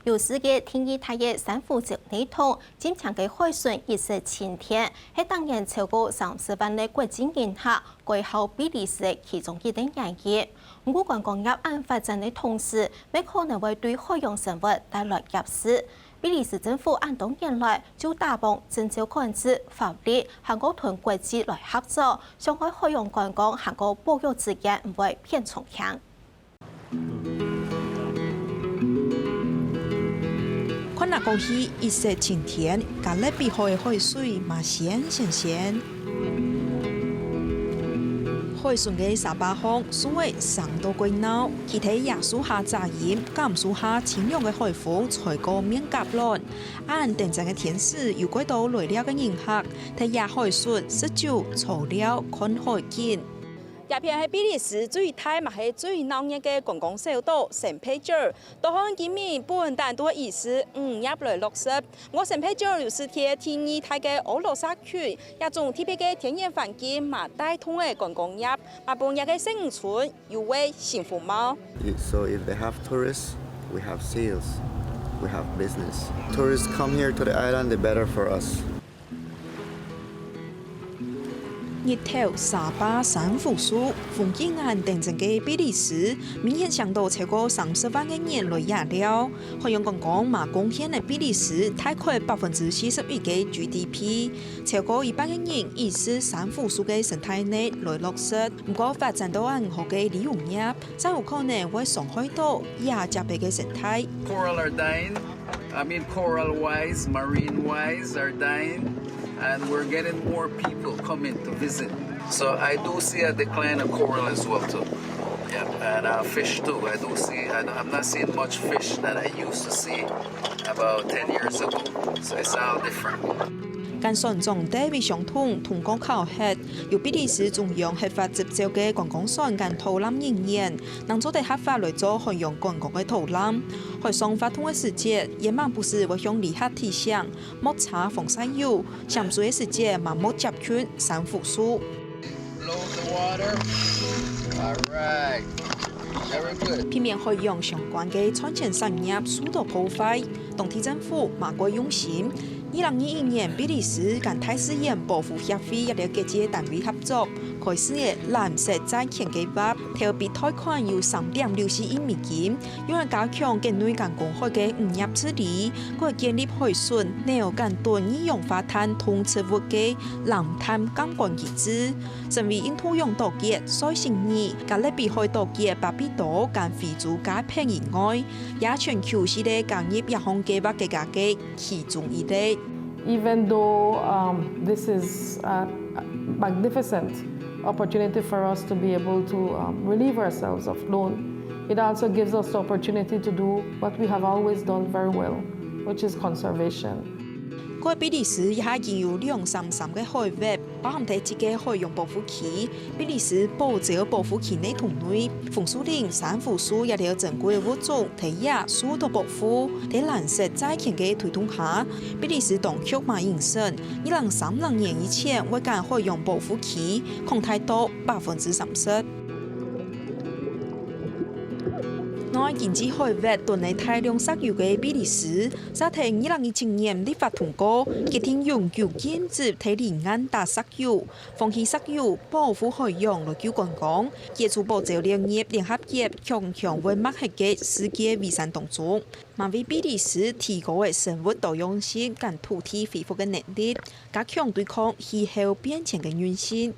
有世界天意大嘅珊瑚礁内通，今强嘅海巡一时晴天，喺当年超过30万嘅国际人客归后比利时嘅其中一等产业。不过观光业按发展嘅同时，没可能会对海洋生物带来压势。比利时政府按多年来就大棒征召管制、法律、韩国同国际来合作，上海海洋观光韩国保育之间唔会偏重强。看那过去一时晴天，加勒比海海水嘛咸。海巡嘅沙巴巷，所谓上到鬼闹，其他椰树下炸盐，甘树下清凉嘅海风，才个免夹乱。按定陣嘅天時，有幾多來了嘅人客，睇野海巡、食酒、草料、看海景。也片係比利時最大嘛係最鬧熱嘅觀光小島聖佩爾，到看見面本但都意思入來落實。我聖佩爾就是貼天意大嘅俄羅斯區，一種特別嘅天然環境嘛帶動嘅觀光業，嘛半日嘅生存有為幸福貓。So if they have tourists, we have sales, we have business. Tourists come here to the island, they're better for us. 日頭沙巴珊瑚樹，風景岸定陣嘅比利時，明顯上到超過30萬嘅人來野了。海洋觀光嘛貢獻嘅比利時大概41%嘅 GDP， 超過100嘅人以是珊瑚樹嘅生態內來落實。不過發展到銀河嘅利用業，真有可能會傷害到亞脊背嘅生態。Coral are dying. I mean, coral-wise, marine-wise are dying. And we're getting more people coming to visit. So I do see a decline of coral as well too. Yeah, and fish too. I do see, I'm not seeing much fish that I used to see about 10 years ago. So it's all different. 跟上重地位相同，通過考核，由比利時中央合法執照嘅觀光船跟導覽人員，能做地合法來做海洋觀光嘅導覽。海上發通嘅時節，也蠻不是會向旅客提醒，莫擦防曬油；潛水嘅時節，嘛莫接近珊瑚樹。片面海洋相關嘅產前產業受到破壞，當地政府嘛過用心。2021年，比利時跟泰史岩保護協會一個國際單位合作，開始嘅藍色債券計劃，投資貸款有3.64億美金，用來加強境內跟公海嘅漁業治理，佢建立海巡、鳥跟盾二氧化碳同植物嘅藍碳監管機制，成為印度洋島國、塞舌爾、加勒比海島國巴比島跟非洲加平以外，也全球是咧工業一項計劃嘅價格其中一類。Even though this is a magnificent opportunity for us to be able to relieve ourselves of loan, it also gives us the opportunity to do what we have always done very well, which is conservation. 個比利時也係有233嘅海域，包含第一個海洋保護區。比利時保礁保護區內同內，紅樹林、珊瑚樹也有珍貴物種，睇野受到保護。喺藍色債券嘅推動下，比利時當局嘛應承，2030年以前會將海洋保護區擴大到30%。內經濟海域囤積大量石油嘅比利時，在2017年立法通過，決定永久禁止喺離岸打石油，放棄石油，保護海洋來救觀光，結束保礁漁業聯合業強強會抹黑嘅世界遺產當中，還為比利時提高嘅生物多樣性跟土地恢復嘅能力，加強對抗氣候變遷嘅韌性。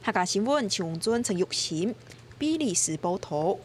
客家新聞，邱永尊、陳玉嫻，比利時報道。